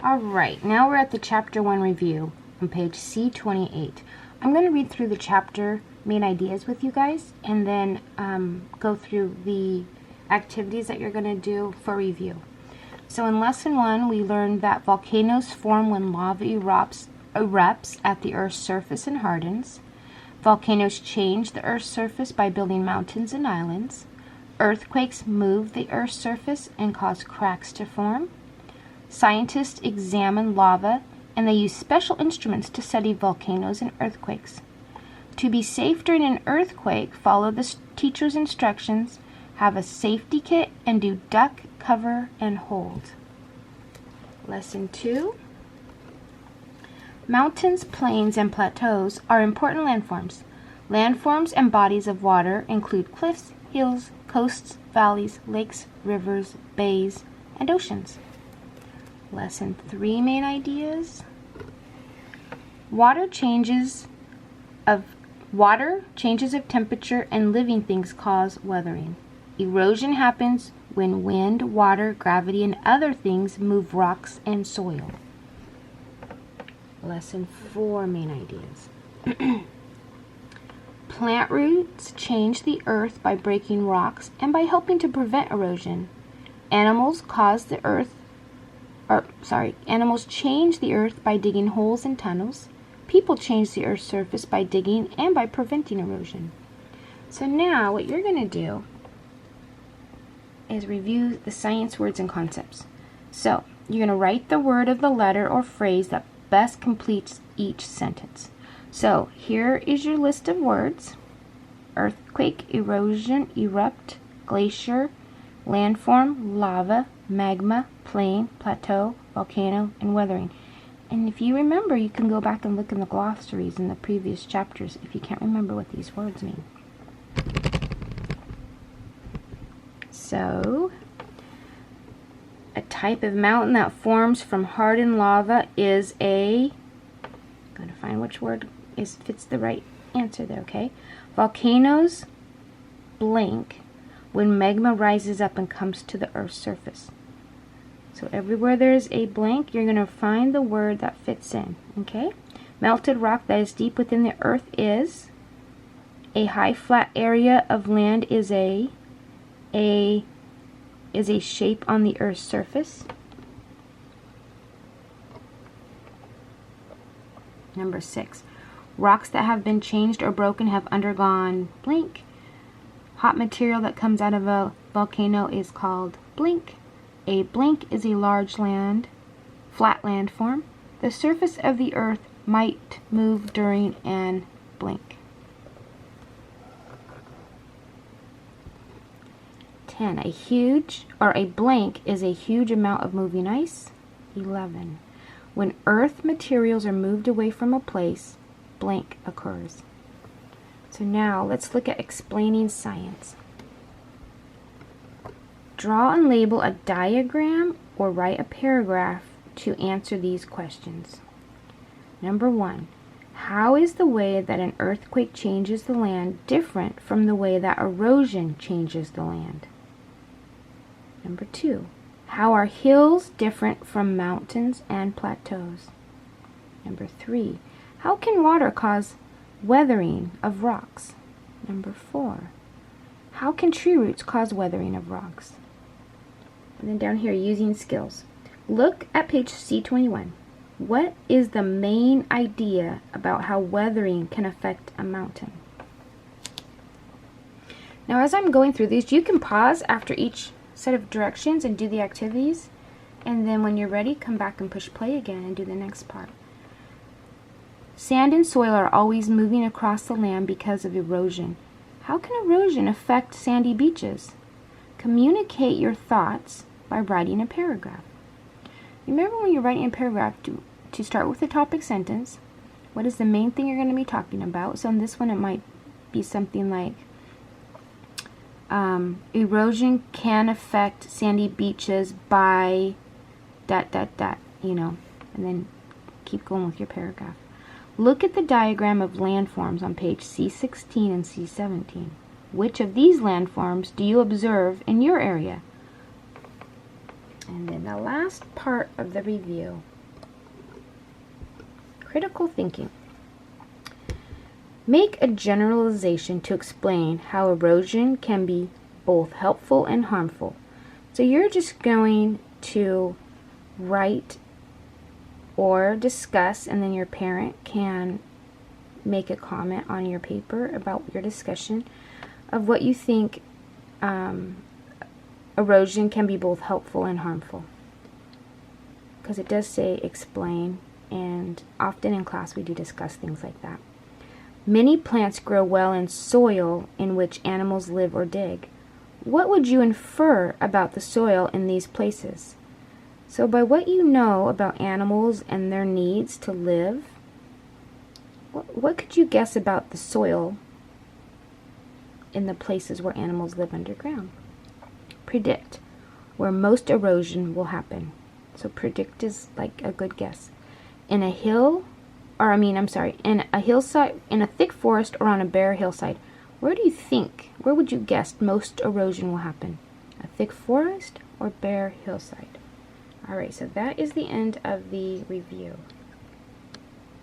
Alright, now we're at the Chapter 1 review on page C28. I'm going to read through the chapter main ideas with you guys and then go through the activities that you're going to do for review. So in Lesson 1, we learned that volcanoes form when lava erupts at the Earth's surface and hardens. Volcanoes change the Earth's surface by building mountains and islands. Earthquakes move the Earth's surface and cause cracks to form. Scientists examine lava and they use special instruments to study volcanoes and earthquakes. To be safe during an earthquake, follow the teacher's instructions, have a safety kit, and do duck, cover, and hold. Lesson 2. Mountains, plains, and plateaus are important landforms. Landforms and bodies of water include cliffs, hills, coasts, valleys, lakes, rivers, bays, and oceans. Lesson 3 main ideas. Water changes of temperature and living things cause weathering. Erosion happens when wind, water, gravity, and other things move rocks and soil. Lesson 4 main ideas. Plant roots change the earth by breaking rocks and by helping to prevent erosion. Animals change the earth by digging holes and tunnels. People change the earth's surface by digging and by preventing erosion. So now what you're going to do is review the science words and concepts. So you're going to write the word of the letter or phrase that best completes each sentence. So here is your list of words: earthquake, erosion, erupt, glacier, landform, lava, magma, plain, plateau, volcano, and weathering. And if you remember, you can go back and look in the glossaries in the previous chapters if you can't remember what these words mean. So, a type of mountain that forms from hardened lava is I'm going to find which word fits the right answer there, okay? Volcanoes blank when magma rises up and comes to the Earth's surface. So everywhere there's a blank, you're going to find the word that fits in, okay? Melted rock that is deep within the earth is a high flat area of land is a shape on the Earth's surface. Number 6. Rocks that have been changed or broken have undergone blank. Hot material that comes out of a volcano is called blank. A blank is a large flat landform. The surface of the earth might move during an blank. 10. A blank is a huge amount of moving ice. 11. When earth materials are moved away from a place, blank occurs. So now let's look at explaining science. Draw and label a diagram or write a paragraph to answer these questions. Number 1. How is the way that an earthquake changes the land different from the way that erosion changes the land? Number 2. How are hills different from mountains and plateaus? Number 3. How can water cause weathering of rocks? Number 4. How can tree roots cause weathering of rocks? And then down here, using skills. Look at page C21. What is the main idea about how weathering can affect a mountain? Now, as I'm going through these, you can pause after each set of directions and do the activities. And then when you're ready, come back and push play again and do the next part. Sand and soil are always moving across the land because of erosion. How can erosion affect sandy beaches? Communicate your thoughts by writing a paragraph. Remember, when you're writing a paragraph, to start with a topic sentence. What is the main thing you're going to be talking about? So in this one, it might be something like erosion can affect sandy beaches by ... and then keep going with your paragraph. Look at the diagram of landforms on page C16 and C17. Which of these landforms do you observe in your area? And then the last part of the review, critical thinking. Make a generalization to explain how erosion can be both helpful and harmful. So you're just going to write or discuss, and then your parent can make a comment on your paper about your discussion of what you think erosion can be both helpful and harmful. Because it does say explain, and often in class we do discuss things like that. Many plants grow well in soil in which animals live or dig. What would you infer about the soil in these places? So by what you know about animals and their needs to live, what could you guess about the soil in the places where animals live underground? Predict where most erosion will happen. So predict is like a good guess. In a hillside, in a thick forest, or on a bare hillside. Where would you guess most erosion will happen? A thick forest or bare hillside? Alright, so that is the end of the review.